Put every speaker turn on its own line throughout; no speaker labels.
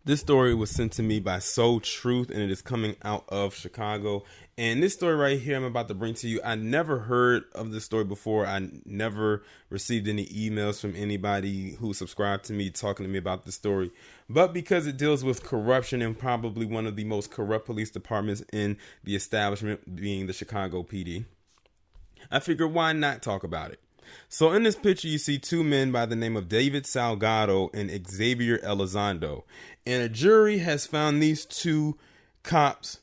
This story was sent to me by Soul Truth, and it is coming out of Chicago. And this story right here I'm about to bring to you, I never heard of this story before. I never received any emails from anybody who subscribed to me talking to me about this story. But because it deals with corruption and probably one of the most corrupt police departments in the establishment, being the Chicago PD, I figured why not talk about it. So in this picture, you see two men by the name of David Salgado and Xavier Elizondo. And a jury has found these two cops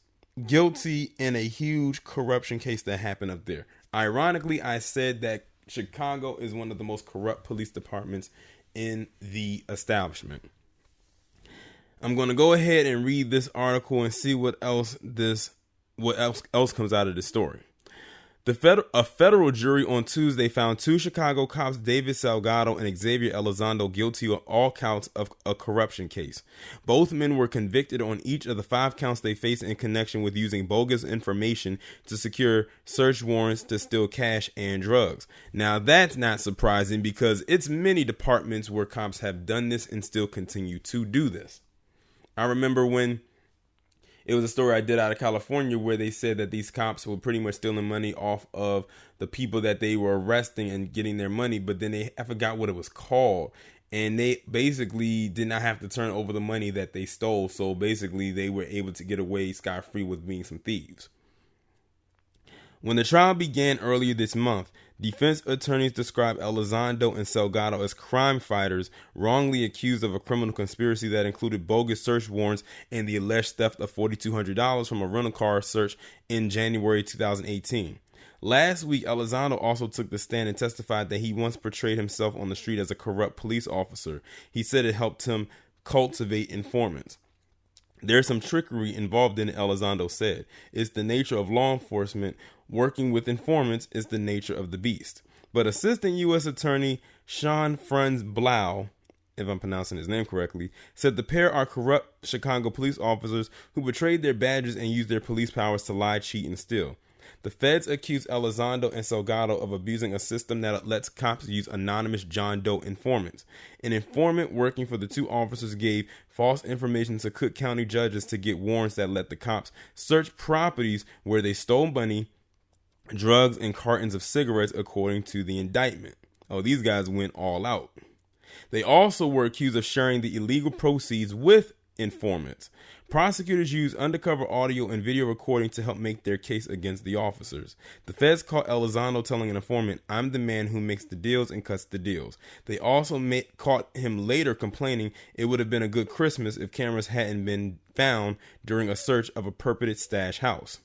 guilty in a huge corruption case that happened up there. Ironically, I said that Chicago is one of the most corrupt police departments in the establishment. I'm going to go ahead and read this article and see what else comes out of this story. A federal jury on Tuesday found two Chicago cops, David Salgado and Xavier Elizondo, guilty of all counts of a corruption case. Both men were convicted on each of the 5 counts they faced in connection with using bogus information to secure search warrants to steal cash and drugs. Now, that's not surprising because it's many departments where cops have done this and still continue to do this. I remember when it was a story I did out of California where they said that these cops were pretty much stealing money off of the people that they were arresting and getting their money. But then I forgot what it was called. And they basically did not have to turn over the money that they stole. So basically they were able to get away scot-free with being some thieves. When the trial began earlier this month, defense attorneys described Elizondo and Salgado as crime fighters wrongly accused of a criminal conspiracy that included bogus search warrants and the alleged theft of $4,200 from a rental car search in January 2018. Last week, Elizondo also took the stand and testified that he once portrayed himself on the street as a corrupt police officer. He said it helped him cultivate informants. There's some trickery involved in it, Elizondo said. It's the nature of law enforcement. Working with informants is the nature of the beast. But Assistant U.S. Attorney Sean Franz Blau, if I'm pronouncing his name correctly, said the pair are corrupt Chicago police officers who betrayed their badges and used their police powers to lie, cheat, and steal. The feds accused Elizondo and Salgado of abusing a system that lets cops use anonymous John Doe informants. An informant working for the two officers gave false information to Cook County judges to get warrants that let the cops search properties where they stole money, drugs, and cartons of cigarettes, according to the indictment. Oh, these guys went all out. They also were accused of sharing the illegal proceeds with informants. Prosecutors used undercover audio and video recording to help make their case against the officers. The feds caught Elizondo telling an informant, "I'm the man who makes the deals and cuts the deals." They also caught him later complaining it would have been a good Christmas if cameras hadn't been found during a search of a purported stash house.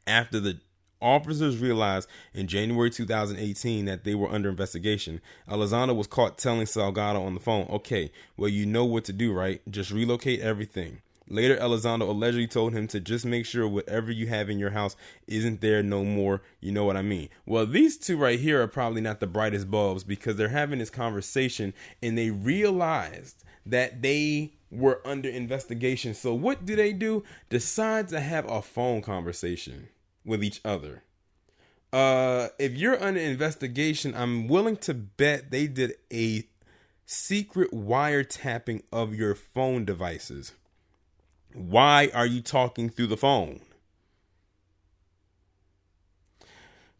After the officers realized in January 2018 that they were under investigation, Elizondo was caught telling Salgado on the phone, "Okay, well, you know what to do, right? Just relocate everything." Later, Elizondo allegedly told him to just make sure whatever you have in your house isn't there no more. You know what I mean? Well, these two right here are probably not the brightest bulbs because they're having this conversation and they realized that they were under investigation. So what do? Decide to have a phone conversation with each other. If you're under investigation, I'm willing to bet they did a secret wiretapping of your phone devices. Why are you talking through the phone?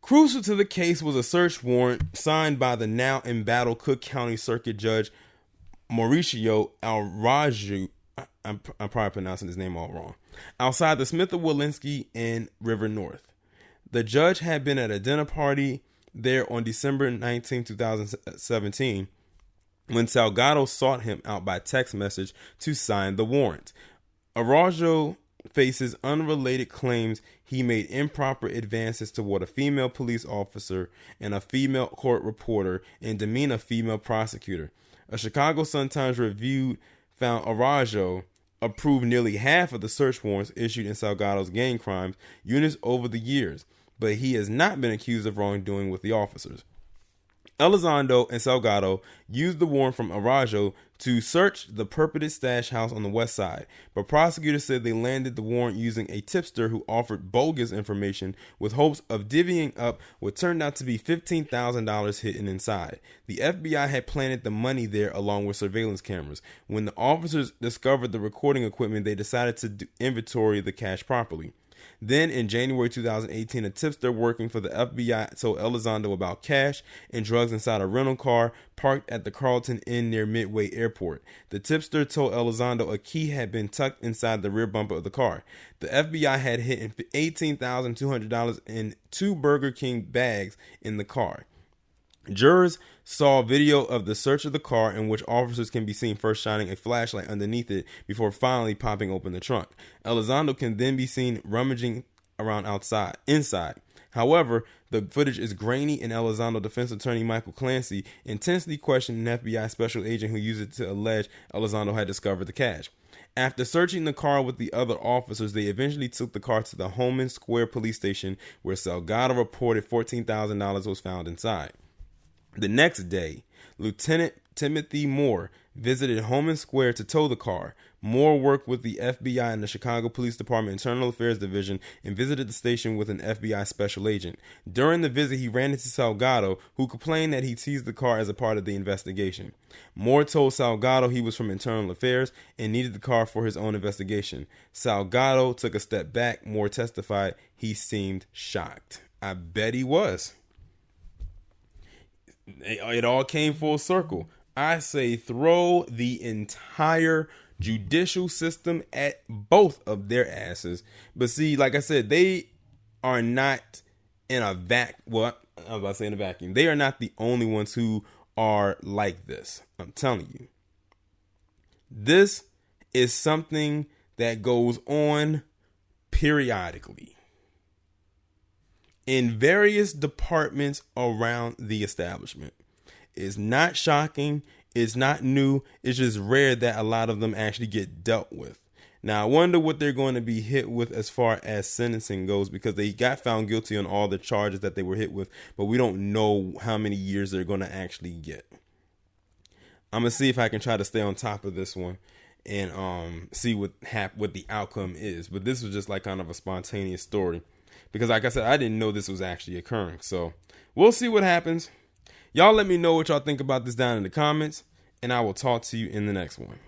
Crucial to the case was a search warrant signed by the now embattled Cook County Circuit Judge Mauricio Alraju. I'm probably pronouncing his name all wrong. Outside the Smith of Walensky in River North. The judge had been at a dinner party there on December 19, 2017, when Salgado sought him out by text message to sign the warrant. Araujo faces unrelated claims he made improper advances toward a female police officer and a female court reporter and demeaned a female prosecutor. A Chicago Sun-Times review found Araujo approved nearly half of the search warrants issued in Salgado's gang crimes units over the years, but he has not been accused of wrongdoing with the officers. Elizondo and Salgado used the warrant from Arajo to search the purported stash house on the west side, but prosecutors said they landed the warrant using a tipster who offered bogus information with hopes of divvying up what turned out to be $15,000 hidden inside. The FBI had planted the money there along with surveillance cameras. When the officers discovered the recording equipment, they decided to inventory the cash properly. Then, in January 2018, a tipster working for the FBI told Elizondo about cash and drugs inside a rental car parked at the Carlton Inn near Midway Airport. The tipster told Elizondo a key had been tucked inside the rear bumper of the car. The FBI had hidden $18,200 in 2 Burger King bags in the car. Jurors saw video of the search of the car in which officers can be seen first shining a flashlight underneath it before finally popping open the trunk. Elizondo can then be seen rummaging around inside. However, the footage is grainy, and Elizondo defense attorney Michael Clancy intensely questioned an FBI special agent who used it to allege Elizondo had discovered the cash. After searching the car with the other officers, they eventually took the car to the Homan Square police station, where Salgado reported $14,000 was found inside. The next day, Lieutenant Timothy Moore visited Homan Square to tow the car. Moore worked with the FBI and the Chicago Police Department Internal Affairs Division and visited the station with an FBI special agent. During the visit, he ran into Salgado, who complained that he seized the car as a part of the investigation. Moore told Salgado he was from Internal Affairs and needed the car for his own investigation. Salgado took a step back. Moore testified he seemed shocked. I bet he was. It all came full circle. I say throw the entire judicial system at both of their asses. But see, like I said, they are not in a Well, I was about to say in a vacuum. They are not the only ones who are like this. I'm telling you. This is something that goes on periodically in various departments around the establishment. It's not shocking. It's not new. It's just rare that a lot of them actually get dealt with. Now, I wonder what they're going to be hit with as far as sentencing goes, because they got found guilty on all the charges that they were hit with, but we don't know how many years they're going to actually get. I'm going to see if I can try to stay on top of this one and see what the outcome is. But this was just like kind of a spontaneous story, because like I said, I didn't know this was actually occurring. So we'll see what happens. Y'all let me know what y'all think about this down in the comments, and I will talk to you in the next one.